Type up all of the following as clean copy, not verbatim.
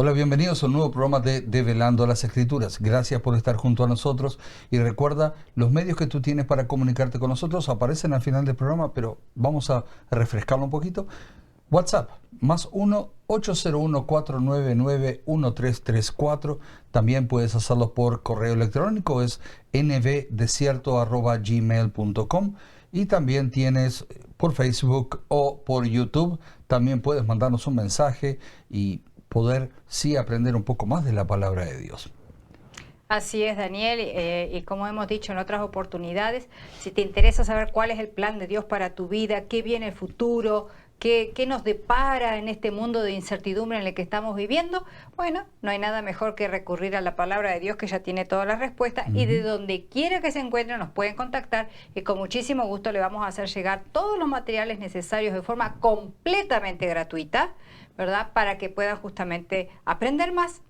Hola, bienvenidos a un nuevo programa de Develando las Escrituras. Gracias por estar junto a nosotros y recuerda, los medios que tú tienes para comunicarte con nosotros aparecen al final del programa, pero vamos a refrescarlo un poquito. WhatsApp, más 1-801-499-1334. También puedes hacerlo por correo electrónico, es nvdesierto@gmail.com. Y también tienes por Facebook o por YouTube, también puedes mandarnos un mensaje y poder sí aprender un poco más de la palabra de Dios. Así es, Daniel, y como hemos dicho en otras oportunidades, si te interesa saber cuál es el plan de Dios para tu vida, qué viene el futuro, qué nos depara en este mundo de incertidumbre en el que estamos viviendo, bueno, no hay nada mejor que recurrir a la palabra de Dios, que ya tiene todas las respuestas, y de donde quiera que se encuentren nos pueden contactar y con muchísimo gusto le vamos a hacer llegar todos los materiales necesarios de forma completamente gratuita, ¿verdad? Para que puedan justamente aprender más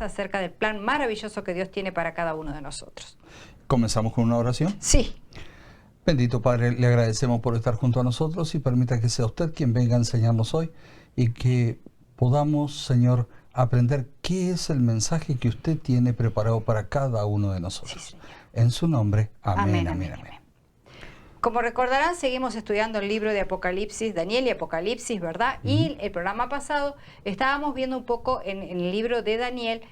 acerca del plan maravilloso que Dios tiene para cada uno de nosotros. ¿Comenzamos con una oración? Sí. Bendito Padre, le agradecemos por estar junto a nosotros y permita que sea usted quien venga a enseñarnos hoy y que podamos, Señor, aprender qué es el mensaje que usted tiene preparado para cada uno de nosotros. Sí, Señor. En su nombre, amén, amén, amén. Como recordarán, seguimos estudiando el libro de Apocalipsis, Daniel y Apocalipsis, ¿verdad? Y el programa pasado estábamos viendo un poco en el libro de Daniel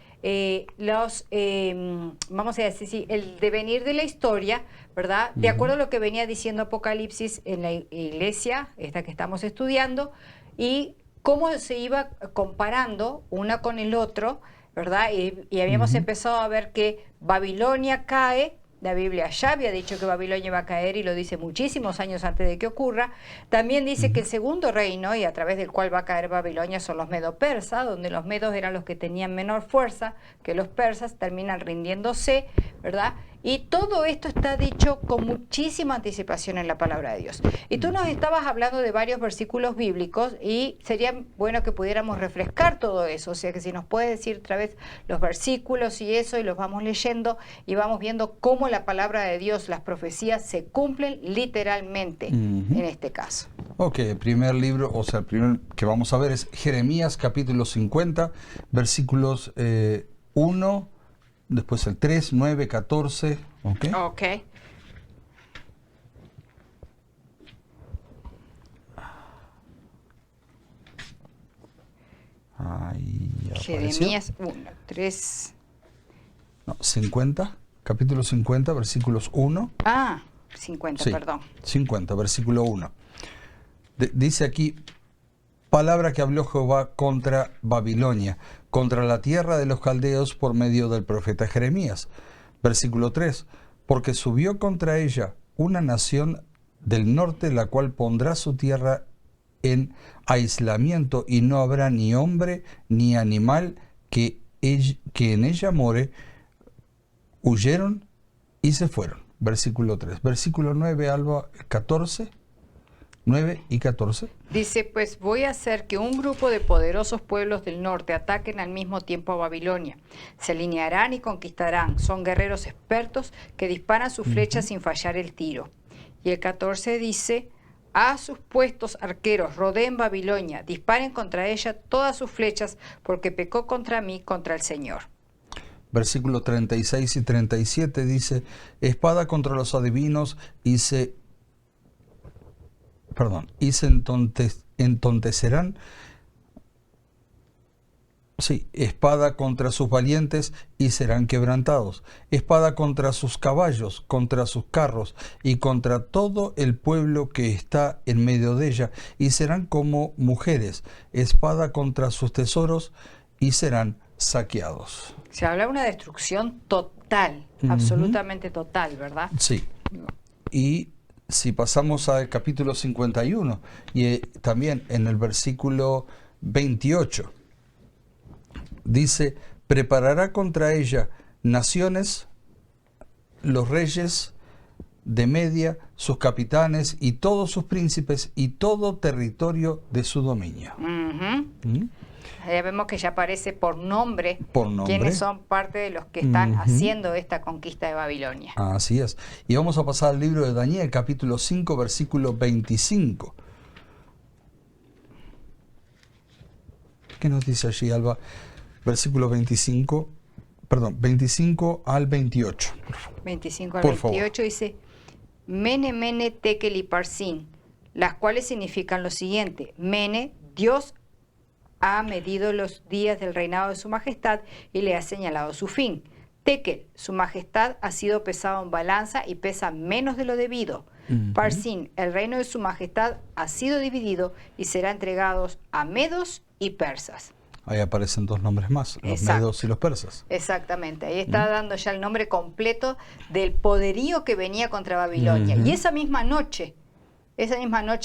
vamos a decir, sí, el devenir de la historia, ¿verdad? De acuerdo a lo que venía diciendo Apocalipsis en la iglesia, esta que estamos estudiando, y cómo se iba comparando una con el otro, ¿verdad? Y habíamos empezado a ver que Babilonia cae. La Biblia ya había dicho que Babilonia va a caer y lo dice muchísimos años antes de que ocurra. También dice que el segundo reino, y a través del cual va a caer Babilonia, son los medo-persas, donde los medos eran los que tenían menor fuerza que los persas, terminan rindiéndose, ¿verdad? Y todo esto está dicho con muchísima anticipación en la palabra de Dios. Y tú nos estabas hablando de varios versículos bíblicos y sería bueno que pudiéramos refrescar todo eso. O sea, que si nos puedes decir otra vez los versículos y eso, y los vamos leyendo y vamos viendo cómo la palabra de Dios, las profecías, se cumplen literalmente en este caso. Ok, el primer libro, o sea, el primer que vamos a ver es Jeremías capítulo 50, versículos 1... Después el 3, 9, 14. ¿Ok? Ok. Ahí apareció. Jeremías 1, 3. No, 50, capítulo 50, versículos 1. Ah, 50, sí, perdón. 50, versículo 1. Dice aquí, palabra que habló Jehová contra Babilonia, contra la tierra de los caldeos por medio del profeta Jeremías. Versículo 3. Porque subió contra ella una nación del norte, la cual pondrá su tierra en aislamiento, y no habrá ni hombre ni animal que en ella more. Huyeron y se fueron. Versículo 3. Versículo 9, Alba, 14. 9 y 14. Dice, pues voy a hacer que un grupo de poderosos pueblos del norte ataquen al mismo tiempo a Babilonia. Se alinearán y conquistarán. Son guerreros expertos que disparan sus flechas sin fallar el tiro. Y el 14 dice, a sus puestos arqueros, rodeen Babilonia, disparen contra ella todas sus flechas, porque pecó contra mí, contra el Señor. Versículos 36 y 37 dice, espada contra los adivinos y se entontecerán. Sí, espada contra sus valientes y serán quebrantados. Espada contra sus caballos, contra sus carros y contra todo el pueblo que está en medio de ella, y serán como mujeres. Espada contra sus tesoros y serán saqueados. Se habla de una destrucción total, absolutamente total, ¿verdad? Sí. Y si pasamos al capítulo 51, y también en el versículo 28, dice, preparará contra ella naciones, los reyes de Media, sus capitanes y todos sus príncipes y todo territorio de su dominio. Ya vemos que ya aparece por nombre, nombre quienes son parte de los que están haciendo esta conquista de Babilonia. Así es. Y vamos a pasar al libro de Daniel, capítulo 5, versículo 25. ¿Qué nos dice allí, Alba? Versículo 25, perdón, 25 al 28. 25 al Por 28 favor. dice, Mene, Mene, Tekel y Parsin, las cuales significan lo siguiente. Mene, Dios ha medido los días del reinado de su majestad y le ha señalado su fin. Tekel, su majestad ha sido pesado en balanza y pesa menos de lo debido. Parsin, el reino de su majestad ha sido dividido y será entregado a medos y persas. Ahí aparecen dos nombres más, los Exacto. medos y los persas. Exactamente, ahí está dando ya el nombre completo del poderío que venía contra Babilonia. Y esa misma noche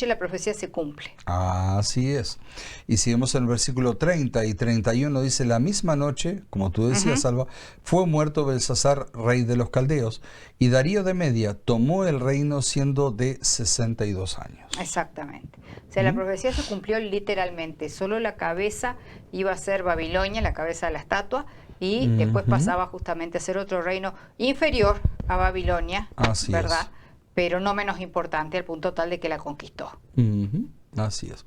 la profecía se cumple. Así es. Y si vemos en el versículo 30 y 31, dice, la misma noche, como tú decías, Alba, fue muerto Belsasar, rey de los caldeos, y Darío de Media tomó el reino siendo de 62 años. Exactamente. O sea, la profecía se cumplió literalmente. Solo la cabeza iba a ser Babilonia, la cabeza de la estatua, y después pasaba justamente a ser otro reino inferior a Babilonia, Así ¿verdad? es. Pero no menos importante, al punto tal de que la conquistó. Así es.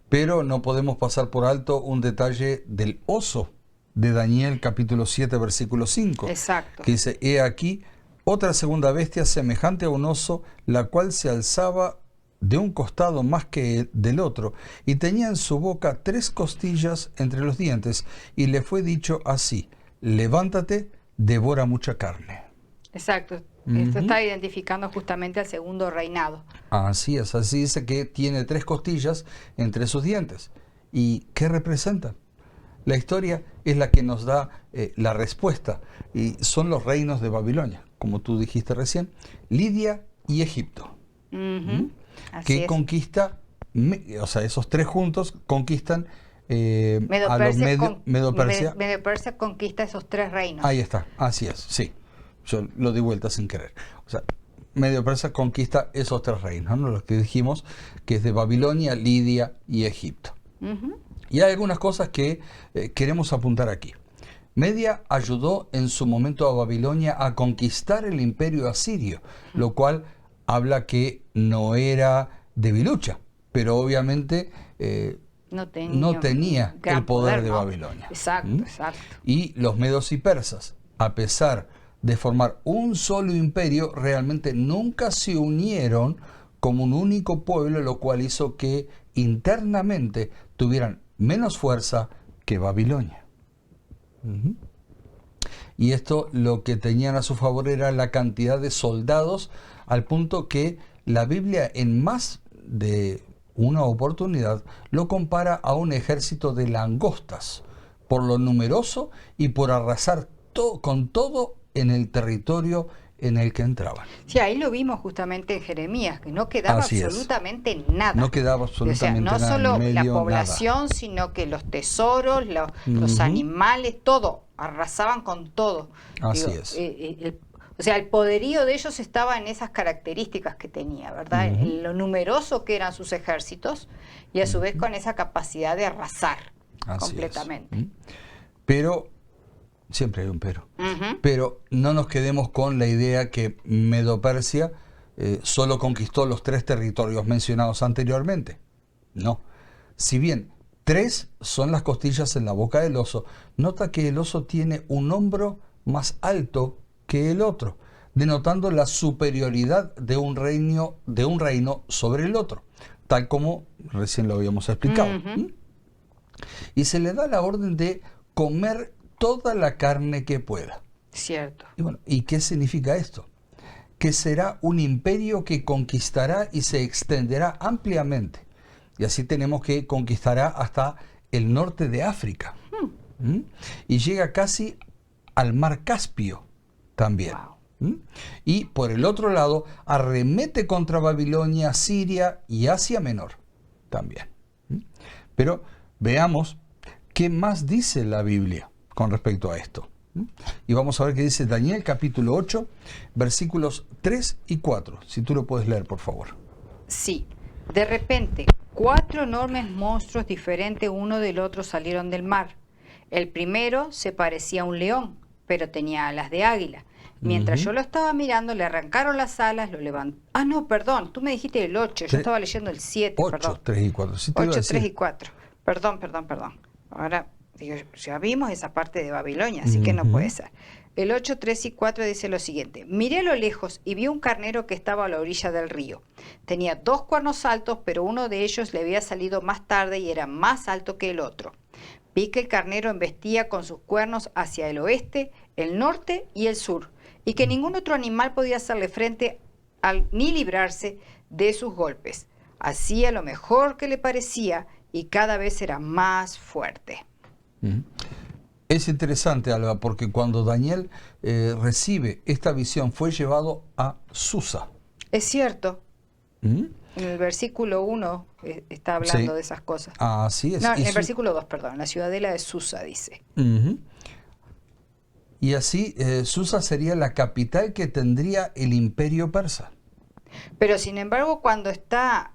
Pero no podemos pasar por alto un detalle del oso de Daniel capítulo 7 versículo 5. Exacto. Que dice, he aquí otra segunda bestia semejante a un oso, la cual se alzaba de un costado más que del otro, y tenía en su boca 3 costillas entre los dientes, y le fue dicho así, levántate, devora mucha carne. Exacto. Esto está identificando justamente al segundo reinado. Así es, así dice que tiene 3 costillas entre sus dientes. ¿Y qué representan? La historia es la que nos da la respuesta, y son los reinos de Babilonia, como tú dijiste recién, Lidia y Egipto. Así Que es. conquista, o sea, esos 3 juntos conquistan a los Medo-Persia Medo-Persia. Medo-Persia conquista esos 3 reinos. Ahí está, así es, sí. Yo lo di vuelta sin querer. O sea, Medo-Persia conquista esos 3 reinos, ¿no? Los que dijimos, que es de Babilonia, Lidia y Egipto. Y hay algunas cosas que queremos apuntar aquí. Media ayudó en su momento a Babilonia a conquistar el imperio asirio, lo cual habla que no era debilucha, pero obviamente no tenía gran el poder de ¿no? Babilonia. Exacto, exacto. Y los medos y persas, a pesar de formar un solo imperio, realmente nunca se unieron como un único pueblo, lo cual hizo que internamente tuvieran menos fuerza que Babilonia. Y esto lo que tenían a su favor era la cantidad de soldados, al punto que la Biblia en más de una oportunidad lo compara a un ejército de langostas, por lo numeroso y por arrasar con todo en el territorio en el que entraban. Sí, ahí lo vimos justamente en Jeremías, que no quedaba Así absolutamente nada. No quedaba absolutamente no nada. solo en medio, la población, nada. sino que los tesoros, los animales, todo, arrasaban con todo. Así es. O sea, el poderío de ellos estaba en esas características que tenía, ¿verdad? En lo numeroso que eran sus ejércitos y a su vez con esa capacidad de arrasar completamente. Pero siempre hay un pero. Pero no nos quedemos con la idea que Medo-Persia solo conquistó los 3 territorios mencionados anteriormente. No. Si bien 3 son las costillas en la boca del oso, nota que el oso tiene un hombro más alto que el otro, denotando la superioridad de un reino sobre el otro, tal como recién lo habíamos explicado. Y se le da la orden de comer toda la carne que pueda. Cierto. Y bueno, ¿y qué significa esto? Que será un imperio que conquistará y se extenderá ampliamente. Y así tenemos que conquistará hasta el norte de África. Y llega casi al mar Caspio también. Y por el otro lado, arremete contra Babilonia, Siria y Asia Menor también. Pero veamos qué más dice la Biblia con respecto a esto. Y vamos a ver qué dice Daniel capítulo 8, versículos 3 y 4. Si tú lo puedes leer, por favor. Sí. De repente, 4 enormes monstruos diferentes uno del otro salieron del mar. El primero se parecía a un león, pero tenía alas de águila. Mientras yo lo estaba mirando, le arrancaron las alas, lo levantó. Ah, no, perdón, tú me dijiste el 8, yo estaba leyendo el 7, 8, perdón. 3 y 4. Sí, 8, 3 y 4. Perdón. Ahora, digo, ya vimos esa parte de Babilonia, así que no puede ser. El 8, 3 y 4 dice lo siguiente: miré a lo lejos y vi un carnero que estaba a la orilla del río. Tenía 2 cuernos altos, pero uno de ellos le había salido más tarde y era más alto que el otro. Vi que el carnero embestía con sus cuernos hacia el oeste, el norte y el sur, y que ningún otro animal podía hacerle frente ni librarse de sus golpes. Hacía lo mejor que le parecía y cada vez era más fuerte. Es interesante, Alba, porque cuando Daniel recibe esta visión fue llevado a Susa. Es cierto. En el versículo 1 está hablando de esas cosas. Así es. No, en el versículo 2, perdón, la ciudadela de Susa dice. Y así Susa sería la capital que tendría el imperio persa. Pero sin embargo, cuando está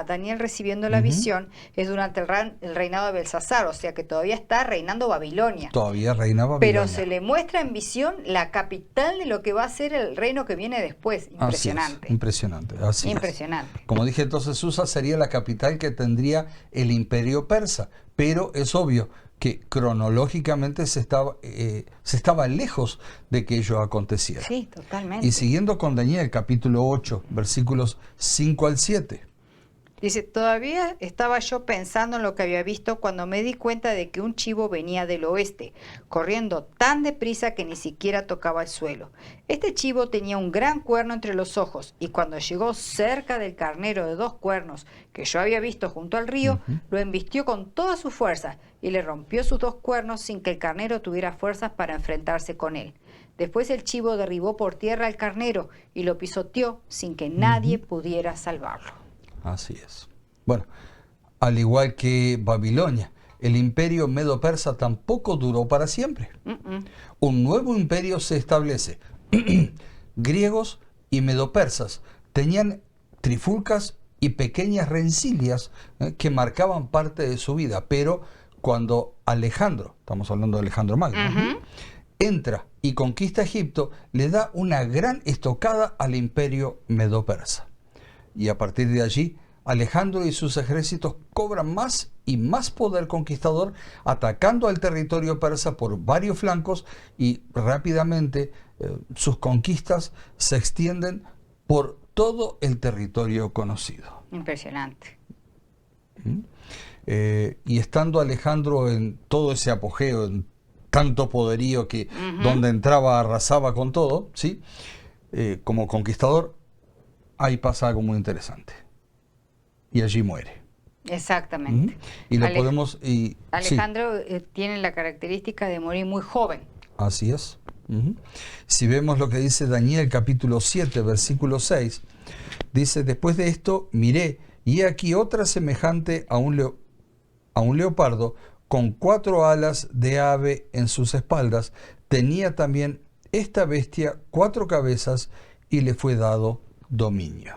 Daniel recibiendo la visión, es durante el reinado de Belsasar, o sea que todavía está reinando Babilonia. Todavía reina Babilonia. Pero se le muestra en visión la capital de lo que va a ser el reino que viene después. Impresionante. Así es, impresionante. Así impresionante. Es. Como dije, entonces Susa sería la capital que tendría el imperio persa. Pero es obvio que cronológicamente se estaba lejos de que ello aconteciera. Sí, totalmente. Y siguiendo con Daniel, capítulo 8, versículos 5 al 7. Dice, todavía estaba yo pensando en lo que había visto cuando me di cuenta de que un chivo venía del oeste, corriendo tan deprisa que ni siquiera tocaba el suelo. Este chivo tenía un gran cuerno entre los ojos, y cuando llegó cerca del carnero de 2 cuernos que yo había visto junto al río, lo embistió con toda su fuerza y le rompió sus 2 cuernos sin que el carnero tuviera fuerzas para enfrentarse con él. Después el chivo derribó por tierra al carnero y lo pisoteó sin que nadie pudiera salvarlo. Así es. Bueno, al igual que Babilonia, el imperio medo-persa tampoco duró para siempre. Un nuevo imperio se establece. Griegos y medo-persas tenían trifulcas y pequeñas rencillas que marcaban parte de su vida, pero cuando Alejandro, estamos hablando de Alejandro Magno, entra y conquista Egipto, le da una gran estocada al imperio medo-persa. Y a partir de allí, Alejandro y sus ejércitos cobran más y más poder conquistador, atacando al territorio persa por varios flancos, y rápidamente sus conquistas se extienden por todo el territorio conocido. Impresionante. Y estando Alejandro en todo ese apogeo, en tanto poderío que donde entraba arrasaba con todo, ¿sí? Como conquistador, ahí pasa algo muy interesante. Y allí muere. Exactamente. Y lo podemos... Alejandro tiene la característica de morir muy joven. Así es. Si vemos lo que dice Daniel capítulo 7, versículo 6, dice, después de esto miré, y aquí otra semejante a un leopardo, con 4 alas de ave en sus espaldas. Tenía también esta bestia 4 cabezas, y le fue dado dominio.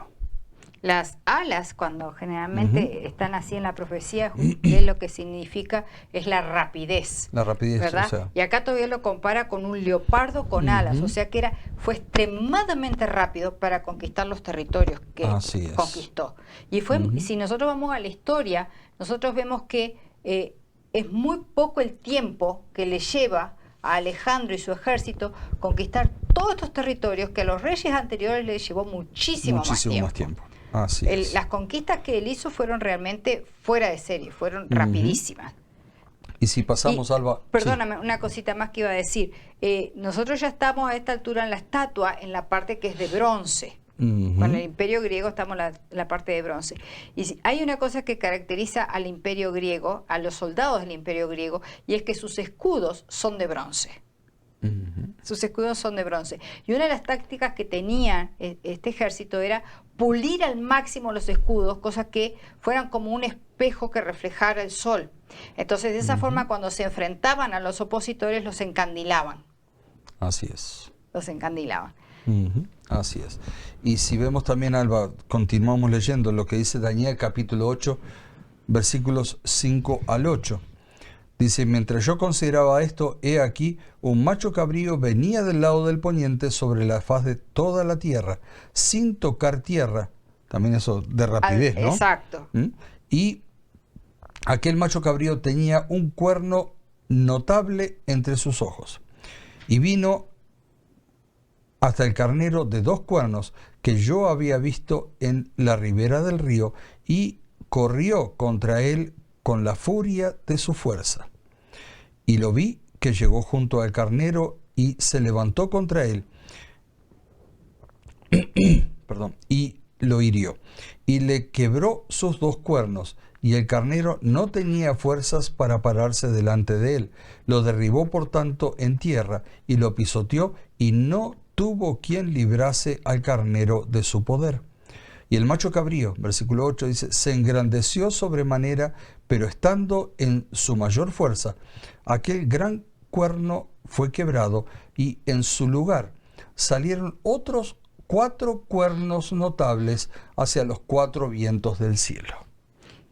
Las alas, cuando generalmente están así en la profecía, es lo que significa, es la rapidez. La rapidez, ¿verdad? O sea. Y acá todavía lo compara con un leopardo con alas, o sea que fue extremadamente rápido para conquistar los territorios que conquistó. Y fue, si nosotros vamos a la historia, nosotros vemos que es muy poco el tiempo que le lleva a Alejandro y su ejército conquistar todos estos territorios que a los reyes anteriores les llevó muchísimo más tiempo. Así es. Las conquistas que él hizo fueron realmente fuera de serie, fueron rapidísimas. Y si pasamos, Alba... Perdóname, una cosita más que iba a decir. Nosotros ya estamos a esta altura en la estatua, en la parte que es de bronce. Con el imperio griego estamos en la parte de bronce. Y hay una cosa que caracteriza al imperio griego, a los soldados del imperio griego, y es que sus escudos son de bronce. Sus escudos son de bronce. Y una de las tácticas que tenía este ejército era pulir al máximo los escudos, cosa que fueran como un espejo que reflejara el sol. Entonces, de esa forma, cuando se enfrentaban a los opositores, los encandilaban. Así es. Los encandilaban. Así es. Y si vemos también, Alba, continuamos leyendo lo que dice Daniel capítulo 8, versículos 5 al 8. Dice, mientras yo consideraba esto, he aquí, un macho cabrío venía del lado del poniente sobre la faz de toda la tierra, sin tocar tierra. También eso de rapidez, ¿no? Exacto. Y aquel macho cabrío tenía un cuerno notable entre sus ojos, y vino hasta el carnero de 2 cuernos que yo había visto en la ribera del río, y corrió contra él con la furia de su fuerza. Y lo vi que llegó junto al carnero y se levantó contra él, perdón, y lo hirió, y le quebró sus 2 cuernos, y el carnero no tenía fuerzas para pararse delante de él. Lo derribó por tanto en tierra, y lo pisoteó, y no tuvo quien librase al carnero de su poder. Y el macho cabrío, versículo 8, dice, se engrandeció sobremanera, pero estando en su mayor fuerza, aquel gran cuerno fue quebrado, y en su lugar salieron otros 4 cuernos notables hacia los 4 vientos del cielo.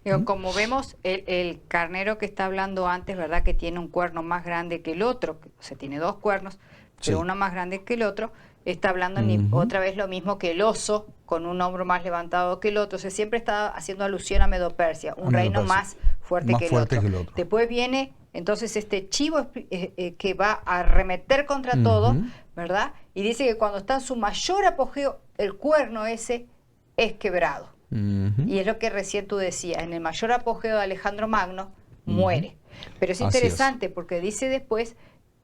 Digo, como vemos, el carnero que está hablando antes, ¿verdad? Que tiene un cuerno más grande que el otro, o sea, tiene 2 cuernos, pero Sí. uno más grande que el otro, está hablando otra vez lo mismo que el oso, con un hombro más levantado que el otro. O sea, siempre está haciendo alusión a Medo-Persia, un reino más fuerte, que el otro. Después viene entonces este chivo que va a arremeter contra todo, ¿verdad? Y dice que cuando está en su mayor apogeo, el cuerno ese es quebrado. Y es lo que recién tú decías, en el mayor apogeo de Alejandro Magno, muere. Pero es interesante porque dice después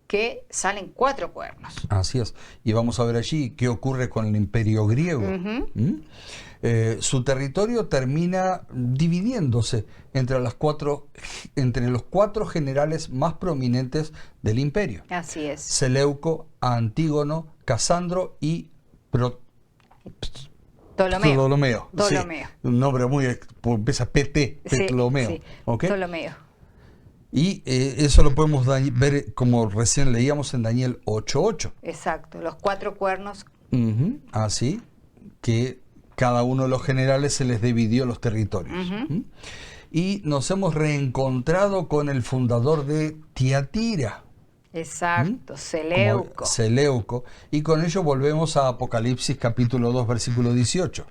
que salen 4 cuernos. Así es. Y vamos a ver allí qué ocurre con el imperio griego. Su territorio termina dividiéndose entre los 4 generales más prominentes del imperio. Así es. Seleuco, Antígono, Casandro y Ptolomeo. Sí, un nombre muy... empieza PT, Ptolomeo. Sí, ¿Okay? Ptolomeo. Y eso lo podemos ver como recién leíamos en Daniel 8:8. Exacto, los 4 cuernos. Así que cada uno de los generales se les dividió los territorios. Y nos hemos reencontrado con el fundador de Tiatira. Exacto, Seleuco. Seleuco. Y con ello volvemos a Apocalipsis capítulo 2, versículo 18.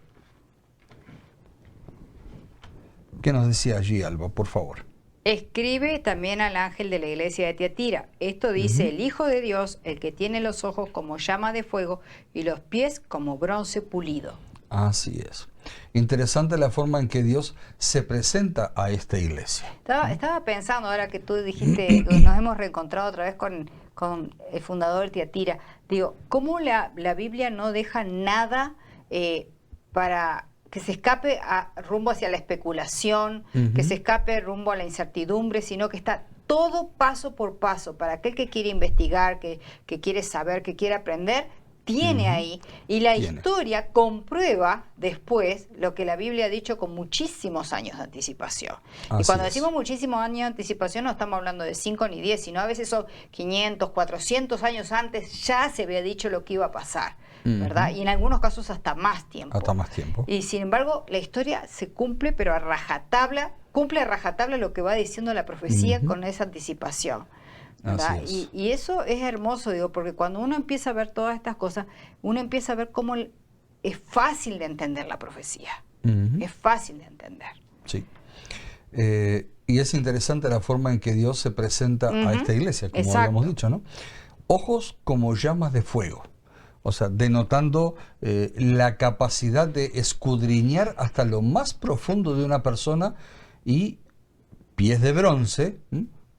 ¿Qué nos decía allí, Alba, por favor? Escribe también al ángel de la iglesia de Tiatira. Esto dice el Hijo de Dios, el que tiene los ojos como llama de fuego y los pies como bronce pulido. Así es. Interesante la forma en que Dios se presenta a esta iglesia. Estaba pensando, ahora que tú dijiste, nos hemos reencontrado otra vez con el fundador de Tiatira. Digo, ¿cómo la Biblia no deja nada para que se escape rumbo hacia la especulación, que se escape rumbo a la incertidumbre, sino que está todo paso por paso para aquel que quiere investigar, que quiere saber, que quiere aprender? Tiene ahí, y la historia comprueba después lo que la Biblia ha dicho con muchísimos años de anticipación. Y cuando decimos muchísimos años de anticipación no estamos hablando de 5 ni 10, sino a veces son 500, 400 años antes ya se había dicho lo que iba a pasar, ¿verdad? Y en algunos casos hasta más tiempo. Hasta más tiempo. Y sin embargo la historia se cumple, pero a rajatabla, cumple a rajatabla lo que va diciendo la profecía con esa anticipación. Y eso es hermoso, digo, porque cuando uno empieza a ver todas estas cosas, uno empieza a ver cómo es fácil de entender la profecía. Es fácil de entender. Sí. Y es interesante la forma en que Dios se presenta a esta iglesia, como habíamos dicho, ¿no? Ojos como llamas de fuego. O sea, denotando la capacidad de escudriñar hasta lo más profundo de una persona, y pies de bronce.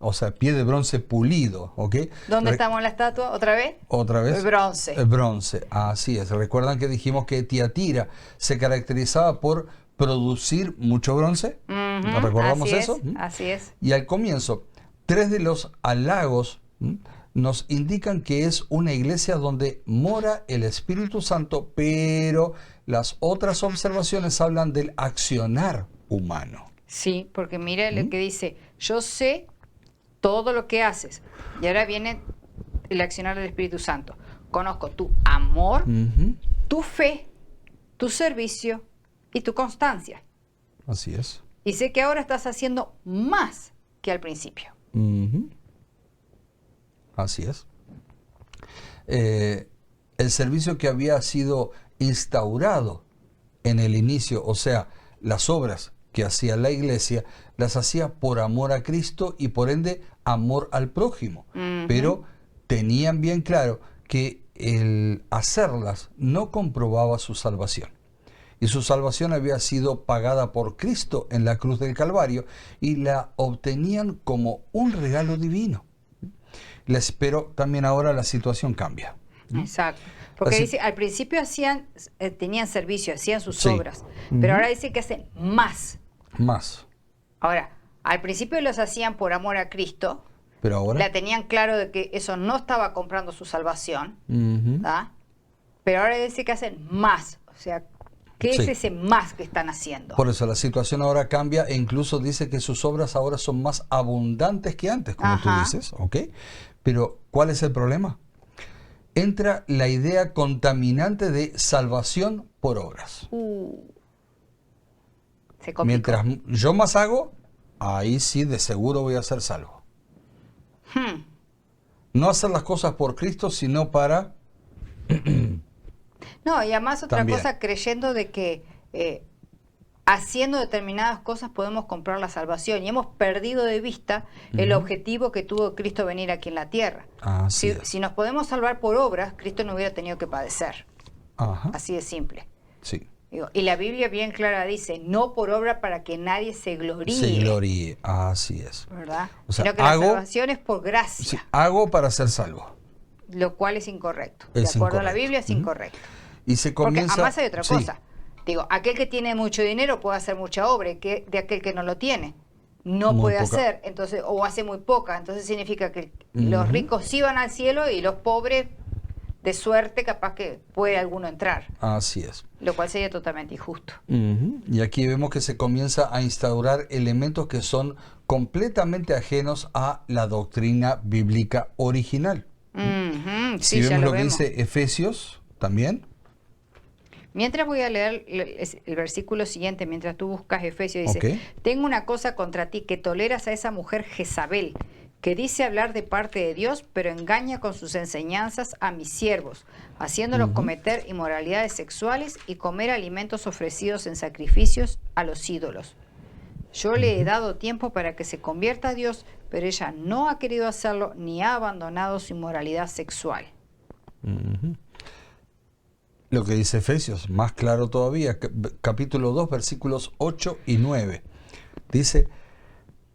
O sea, pie de bronce pulido, ¿ok? ¿Dónde estamos en la estatua? ¿Otra vez? Otra vez. El bronce. El bronce, así es. Recuerdan que dijimos que Tiatira se caracterizaba por producir mucho bronce. ¿No recordamos eso? Así es. Y al comienzo, 3 de los halagos nos indican que es una iglesia donde mora el Espíritu Santo, pero las otras observaciones hablan del accionar humano. Sí, porque mira lo que dice, yo sé todo lo que haces. Y ahora viene el accionar del Espíritu Santo. Conozco tu amor, tu fe, tu servicio y tu constancia. Así es. Y sé que ahora estás haciendo más que al principio. Así es. El servicio que había sido instaurado en el inicio, o sea, las obras que hacía la iglesia, las hacía por amor a Cristo y por ende amor al prójimo. Pero tenían bien claro que el hacerlas no comprobaba su salvación. Y su salvación había sido pagada por Cristo en la cruz del Calvario y la obtenían como un regalo divino. Pero también ahora la situación cambia. Exacto. Porque Así, dice, al principio tenían servicio, hacían sus sí. obras, pero ahora dice que hacen más. Más. Ahora, al principio los hacían por amor a Cristo, Pero ahora. la tenían claro de que eso no estaba comprando su salvación, Ujú. ¿tá? Pero ahora dice que hacen más. O sea, ¿qué Sí. es ese más que están haciendo? Por eso la situación ahora cambia e incluso dice que sus obras ahora son más abundantes que antes, como tú Ajá. dices, ¿ok? Pero, ¿cuál es el problema? Entra la idea contaminante de salvación por obras. Se complicó. Mientras yo más hago, ahí sí de seguro voy a ser salvo. No hacer las cosas por Cristo, sino para... No, y además otra También. cosa, creyendo de que haciendo determinadas cosas podemos comprar la salvación. Y hemos perdido de vista el objetivo que tuvo Cristo venir aquí en la tierra. Así es. Si nos podemos salvar por obras, Cristo no hubiera tenido que padecer. Ajá, Así de simple. sí. Digo, y la Biblia bien clara dice, no por obra para que nadie se gloríe. Se gloríe, así es. ¿Verdad? O sea, sino que hago- la salvación es por gracia, Sí, hago para ser salvo. lo cual es incorrecto. Es De acuerdo a la incorrecto. Biblia es Ujú. incorrecto. Y se Porque comienza... además hay otra Sí, cosa. Digo, aquel que tiene mucho dinero puede hacer mucha obra, y que de aquel que no lo tiene no Muy puede poca. hacer, entonces, o hace muy poca. Entonces significa que los Ujú. ricos sí van al cielo y los pobres, de suerte, capaz que puede alguno entrar, así es. lo cual sería totalmente injusto. Ujú. Y aquí vemos que se comienza a instaurar elementos que son completamente ajenos a la doctrina bíblica original. Ujú, Si sí, ya vemos lo lo que vemos. dice Efesios también. Mientras voy a leer el versículo siguiente, mientras tú buscas Efesios, dice, Ok. tengo una cosa contra ti, que toleras a esa mujer Jezabel, que dice hablar de parte de Dios, pero engaña con sus enseñanzas a mis siervos, haciéndolos cometer inmoralidades sexuales y comer alimentos ofrecidos en sacrificios a los ídolos. Yo le he dado tiempo para que se convierta a Dios, pero ella no ha querido hacerlo ni ha abandonado su inmoralidad sexual. Lo que dice Efesios, más claro todavía, capítulo 2, versículos 8 y 9. Dice,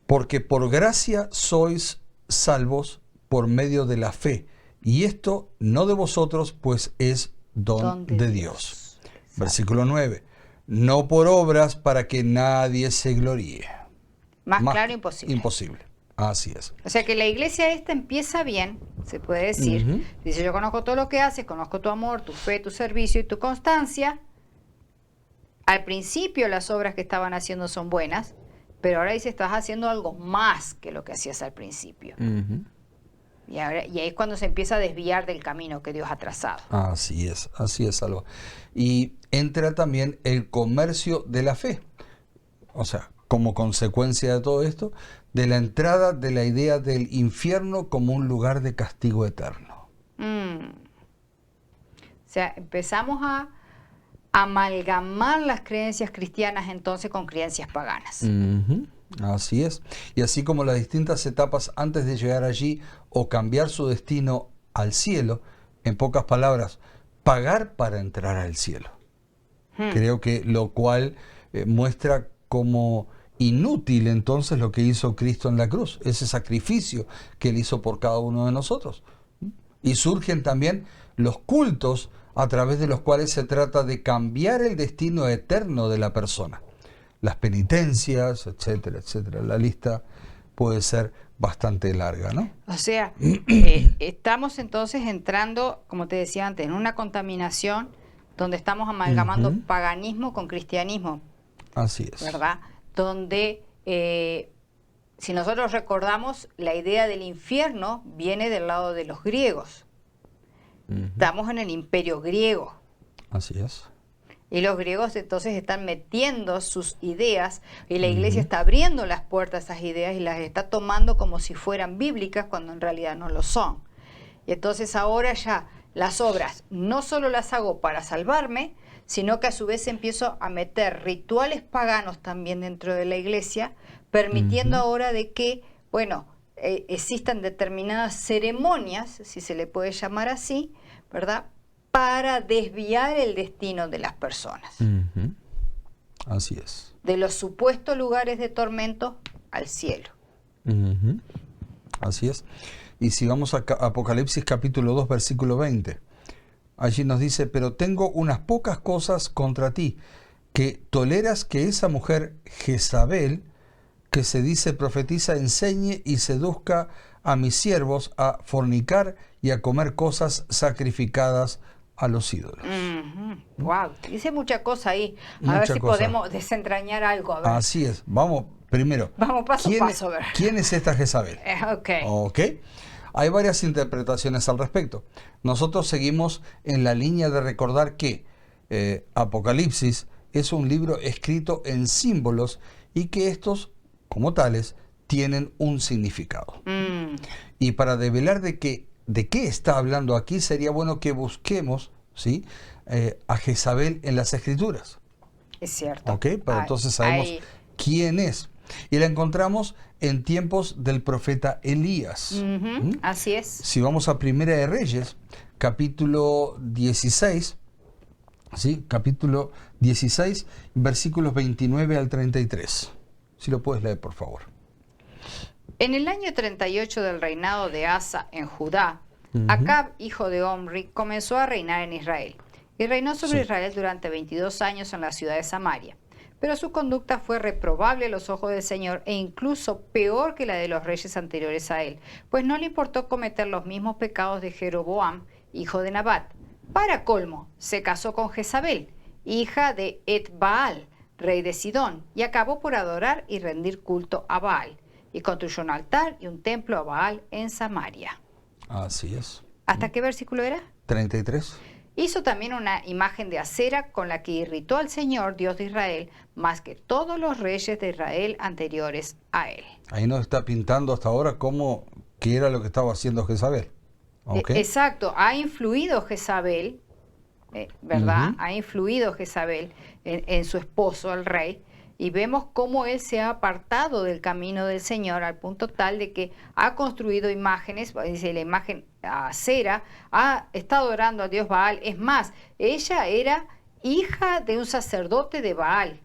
porque por gracia sois salvos por medio de la fe, y esto no de vosotros, pues es don de Dios. Versículo 9, no por obras para que nadie se gloríe. Más claro, imposible. Imposible, así es. O sea que la iglesia esta empieza bien, se puede decir. Ujú. Dice, yo conozco todo lo que haces, conozco tu amor, tu fe, tu servicio y tu constancia. Al principio las obras que estaban haciendo son buenas, pero ahora dice, estás haciendo algo más que lo que hacías al principio. Ujú. Y ahí es cuando se empieza a desviar del camino que Dios ha trazado. Así es, Alba. Y entra también el comercio de la fe. O sea, como consecuencia de todo esto, de la entrada de la idea del infierno como un lugar de castigo eterno. O sea, empezamos a amalgamar las creencias cristianas entonces con creencias paganas. Ujú. Así es. Y así como las distintas etapas antes de llegar allí o cambiar su destino al cielo, en pocas palabras, pagar para entrar al cielo. Creo que lo cual muestra como inútil entonces lo que hizo Cristo en la cruz, ese sacrificio que él hizo por cada uno de nosotros. Y surgen también los cultos a través de los cuales se trata de cambiar el destino eterno de la persona. Las penitencias, etcétera, etcétera. La lista puede ser bastante larga, ¿no? O sea, estamos entonces entrando, como te decía antes, en una contaminación donde estamos amalgamando paganismo con cristianismo, Así es. ¿verdad? Donde, si nosotros recordamos, la idea del infierno viene del lado de los griegos. Estamos en el imperio griego. Así es. Y los griegos entonces están metiendo sus ideas y la iglesia está abriendo las puertas a esas ideas y las está tomando como si fueran bíblicas cuando en realidad no lo son. Y entonces ahora ya las obras no solo las hago para salvarme, sino que a su vez empiezo a meter rituales paganos también dentro de la iglesia, permitiendo ahora de que, bueno, existan determinadas ceremonias, si se le puede llamar así, ¿verdad?, para desviar el destino de las personas. Así es. De los supuestos lugares de tormento al cielo. Así es. Y si vamos a Apocalipsis capítulo 2, versículo 20, allí nos dice: pero tengo unas pocas cosas contra ti, que toleras que esa mujer Jezabel, que se dice profetiza, enseñe y seduzca a mis siervos a fornicar y a comer cosas sacrificadas a los ídolos. Wow, dice mucha cosa ahí. A Mucha ver si cosa. podemos desentrañar algo. A ver. Así es. Vamos, primero. Vamos paso a paso, a ver. ¿Quién es esta Jezabel? Ok. Hay varias interpretaciones al respecto. Nosotros seguimos en la línea de recordar que Apocalipsis es un libro escrito en símbolos y que estos, como tales, tienen un significado. Y para develar de qué está hablando aquí, sería bueno que busquemos, ¿sí?, a Jezabel en las Escrituras. Es cierto. ¿Ok? Pero entonces sabemos quién es. Y la encontramos en tiempos del profeta Elías. Así es. Si vamos a Primera de Reyes, capítulo 16, ¿sí?, capítulo 16, versículos 29 al 33. Si lo puedes leer, por favor. En el año 38 del reinado de Asa en Judá, Acab, hijo de Omri, comenzó a reinar en Israel. Y reinó sobre Israel durante 22 años en la ciudad de Samaria. Pero su conducta fue reprobable a los ojos del Señor e incluso peor que la de los reyes anteriores a él, pues no le importó cometer los mismos pecados de Jeroboam, hijo de Nabat. Para colmo, se casó con Jezabel, hija de Et-Baal, rey de Sidón, y acabó por adorar y rendir culto a Baal, y construyó un altar y un templo a Baal en Samaria. Así es. ¿Hasta qué versículo era? 33. Hizo también una imagen de acera con la que irritó al Señor, Dios de Israel, más que todos los reyes de Israel anteriores a él. Ahí nos está pintando hasta ahora qué era lo que estaba haciendo Jezabel. ¿Okay? Exacto, ha influido Jezabel, ¿verdad? Ha influido Jezabel en su esposo, el rey, y vemos cómo él se ha apartado del camino del Señor al punto tal de que ha construido imágenes, dice la imagen acera, está adorando a Dios Baal. Es más, ella era hija de un sacerdote de Baal.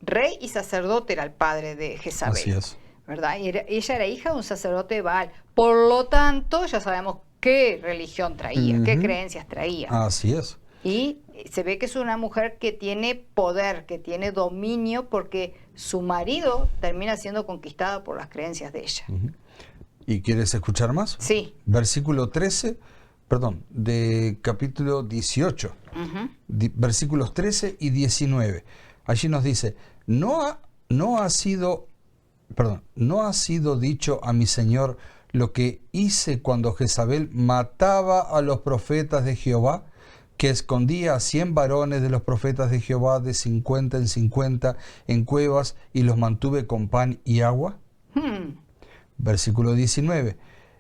Rey y sacerdote era el padre de Jezabel. Así es. ¿Verdad? Y ella era hija de un sacerdote de Baal. Por lo tanto, ya sabemos qué religión traía, qué creencias traía. Así es. Y se ve que es una mujer que tiene poder, que tiene dominio, porque su marido termina siendo conquistado por las creencias de ella. ¿Y quieres escuchar más? Sí. Versículo 13, de capítulo 18, versículos 13 y 19. Allí nos dice: no ha sido dicho a mi Señor lo que hice cuando Jezabel mataba a los profetas de Jehová, que escondía a 100 varones de los profetas de Jehová de 50 en 50 en cuevas y los mantuve con pan y agua. Versículo 19.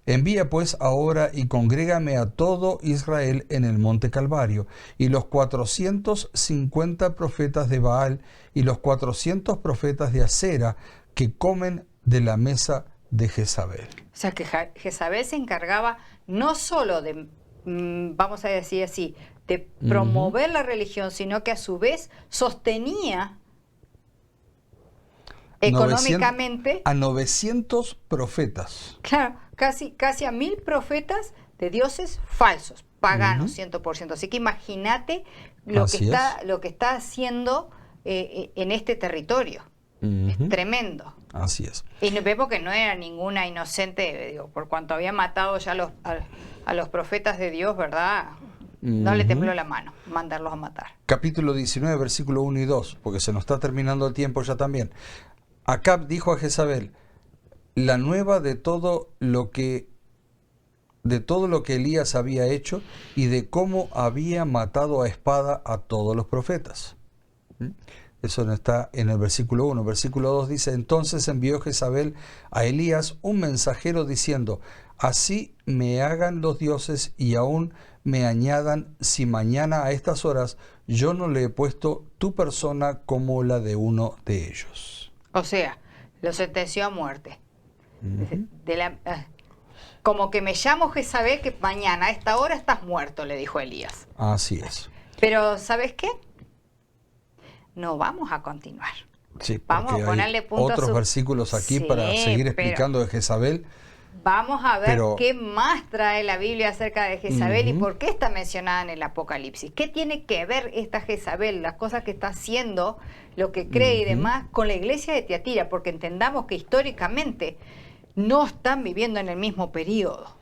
Envía pues ahora y congrégame a todo Israel en el monte Calvario, y los 450 profetas de Baal y los 400 profetas de Acera que comen de la mesa de Jezabel. O sea que Jezabel se encargaba no solo de, vamos a decir así, de promover la religión, sino que a su vez sostenía económicamente a 900 profetas. Claro, casi a 1000 profetas de dioses falsos, paganos, 100%. Así que imagínate lo que está haciendo en este territorio. Es tremendo. Así es. Y vemos que no era ninguna inocente, digo, por cuanto había matado ya a los profetas de Dios, ¿verdad? No le tembló la mano mandarlos a matar. Capítulo 19, versículo 1 y 2, porque se nos está terminando el tiempo ya también. Acab dijo a Jezabel la nueva de todo lo que Elías había hecho y de cómo había matado a espada a todos los profetas. Eso no está en el versículo 1. Versículo 2 dice: entonces envió Jezabel a Elías un mensajero diciendo: Así me hagan los dioses y aún me añadan si mañana a estas horas yo no le he puesto tu persona como la de uno de ellos. O sea, lo sentenció a muerte. Ujú. Como que me llamo Jezabel, que mañana a esta hora estás muerto, le dijo Elías. Así es. Pero, ¿sabes qué? No vamos a continuar. Sí, Vamos porque a ponerle hay punto a otros su... versículos aquí Sí, para seguir pero explicando de Jezabel. vamos a ver Pero- qué más trae la Biblia acerca de Jezabel y Ujú. por qué está mencionada en el Apocalipsis. ¿Qué tiene que ver esta Jezabel, las cosas que está haciendo, lo que cree y Ujú. demás, con la iglesia de Tiatira? Porque entendamos que históricamente no están viviendo en el mismo periodo,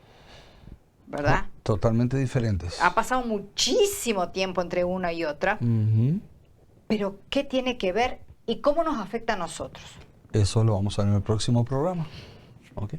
¿verdad? Totalmente diferentes. Ha pasado muchísimo tiempo entre una y otra, Ujú. pero ¿qué tiene que ver y cómo nos afecta a nosotros? Eso lo vamos a ver en el próximo programa. ¿Ok?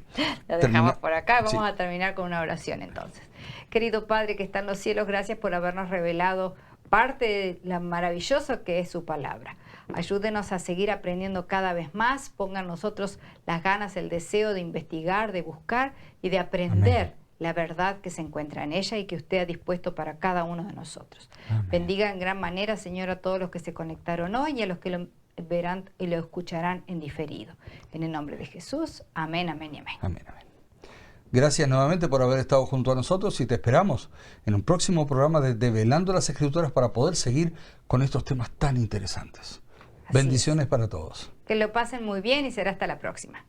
Lo dejamos Termina- por acá. Vamos Sí. a terminar con una oración entonces. Querido Padre que está en los cielos, gracias por habernos revelado parte de lo maravilloso que es su palabra. Ayúdenos a seguir aprendiendo cada vez más. Ponga en nosotros las ganas, el deseo de investigar, de buscar y de aprender Amén. la verdad que se encuentra en ella y que usted ha dispuesto para cada uno de nosotros. Amén. Bendiga en gran manera, Señor, a todos los que se conectaron hoy y a los que lo verán y lo escucharán en diferido. En el nombre de Jesús, amén, amén y amén. Amén, amén. Gracias nuevamente por haber estado junto a nosotros y te esperamos en un próximo programa de Develando las Escrituras para poder seguir con estos temas tan interesantes. Así Bendiciones para todos. Que lo pasen muy bien y será hasta la próxima.